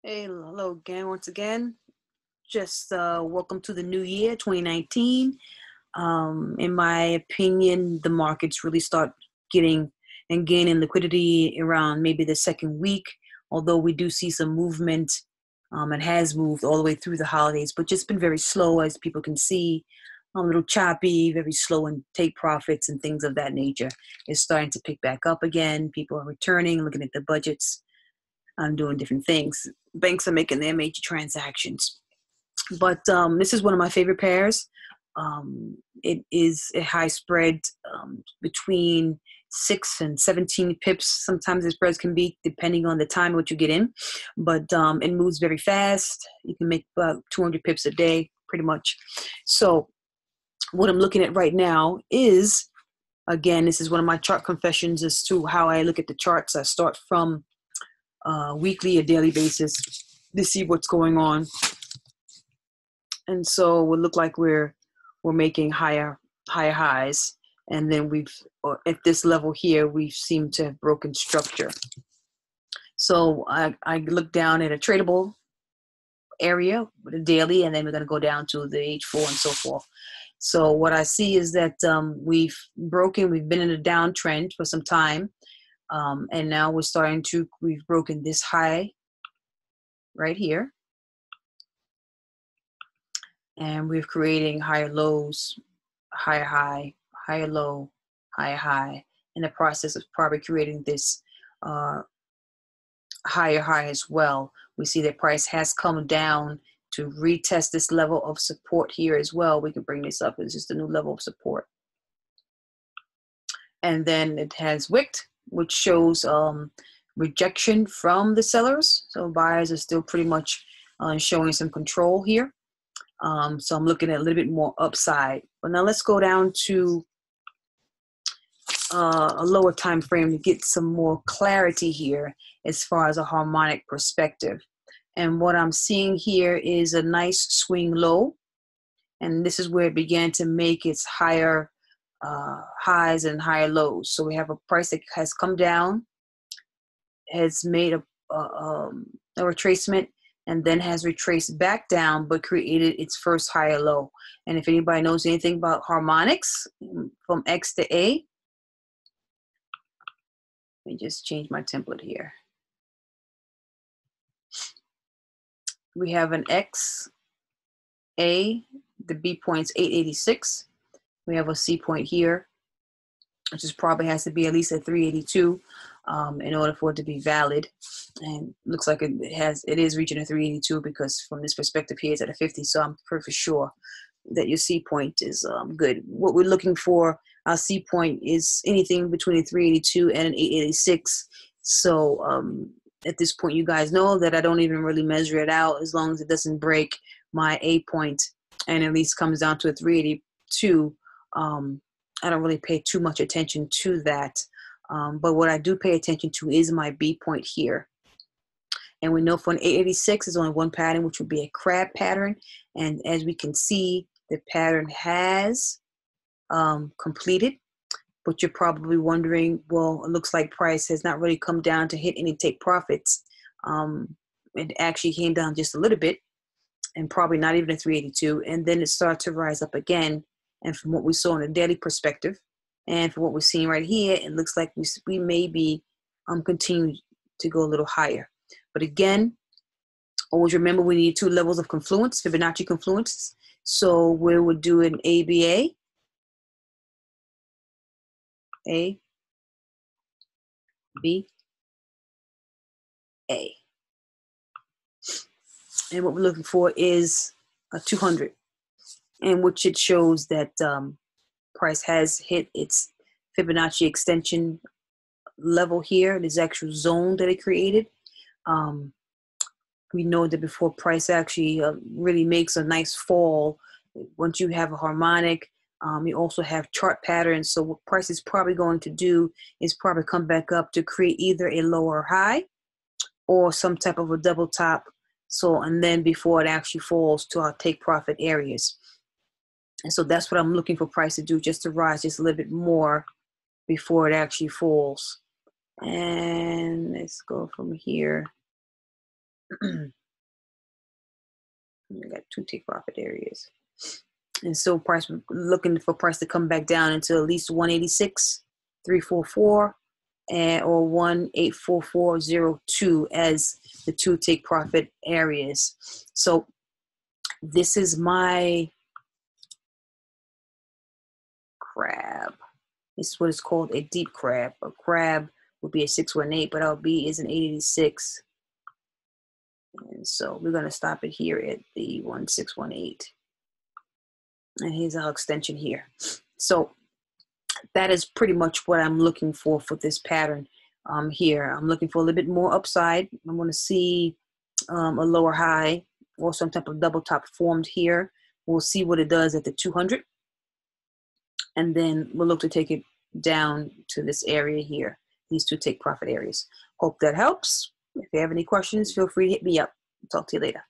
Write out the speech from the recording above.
Hey, hello again, once again. Just welcome to the new year, 2019. In my opinion, the markets really start getting and gaining liquidity around maybe the second week, although we do see some movement. It has moved all the way through the holidays, but just been very slow, as people can see, a little choppy, very slow in take profits and things of that nature. It's starting to pick back up again. People are returning, looking at the budgets. I'm doing different things. Banks are making their major transactions. But this is one of my favorite pairs. It is a high spread between 6 and 17 pips. Sometimes the spreads can be depending on the time what you get in, but it moves very fast. You can make about 200 pips a day, pretty much. So what I'm looking at right now is, again, this is one of my chart confessions as to how I look at the charts. I start from weekly or daily basis to see what's going on. And so it would look like we're making higher highs, and then at this level here we seem to have broken structure. So I look down at a tradable area with a daily, and then we're going to go down to the H4 and so forth. So what I see is that we've been in a downtrend for some time, and now we've broken this high right here, and we're creating higher lows, higher high, higher low, higher high, in the process of probably creating this higher high as well. We see that price has come down to retest this level of support here as well. We can bring this up as just a new level of support. And then it has wicked, which shows rejection from the sellers. So buyers are still pretty much showing some control here. So I'm looking at a little bit more upside. But now let's go down to a lower time frame to get some more clarity here as far as a harmonic perspective. And what I'm seeing here is a nice swing low. And this is where it began to make its higher highs and higher lows. So we have a price that has come down, has made a retracement, and then has retraced back down, but created its first higher low. And if anybody knows anything about harmonics, from X to A, let me just change my template here. We have an X, A, the B point's 886. We have a C point here, which probably has to be at least a 382 in order for it to be valid. And looks like it is reaching a 382, because from this perspective here it's at a 50. So I'm pretty sure that your C point is good. What we're looking for, our C point, is anything between a 382 and an 886. So at this point, you guys know that I don't even really measure it out, as long as it doesn't break my A point and at least comes down to a 382. I don't really pay too much attention to that. But what I do pay attention to is my B point here. And we know for an 886 is only one pattern, which would be a crab pattern. And as we can see, the pattern has completed. But you're probably wondering, well, it looks like price has not really come down to hit any take profits. It actually came down just a little bit, and probably not even a 382. And then it started to rise up again. And from what we saw in a daily perspective, and from what we're seeing right here, it looks like we may be continue to go a little higher. But again, always remember we need two levels of confluence, Fibonacci confluence. So we would do an ABA, A, B, A. And what we're looking for is a 200, in which it shows that price has hit its Fibonacci extension level here, this actual zone that it created. We know that before price actually really makes a nice fall, once you have a harmonic, you also have chart patterns. So what price is probably going to do is probably come back up to create either a lower high or some type of a double top. So, and then before it actually falls to our take profit areas. And so that's what I'm looking for price to do, just to rise just a little bit more before it actually falls. And let's go from here We got 2 take profit areas. And so price, looking for price to come back down into at least 186.344 and or 184.402 as the 2 take profit areas. So this is my crab. This is what is called a deep crab. A crab would be a 618, but LB is an 886. And so we're going to stop it here at the 1618. And here's our extension here. So that is pretty much what I'm looking for this pattern here. I'm looking for a little bit more upside. I want to see a lower high or some type of double top formed here. We'll see what it does at the 200. And then we'll look to take it down to this area here, these 2 take profit areas. Hope that helps. If you have any questions, feel free to hit me up. Talk to you later.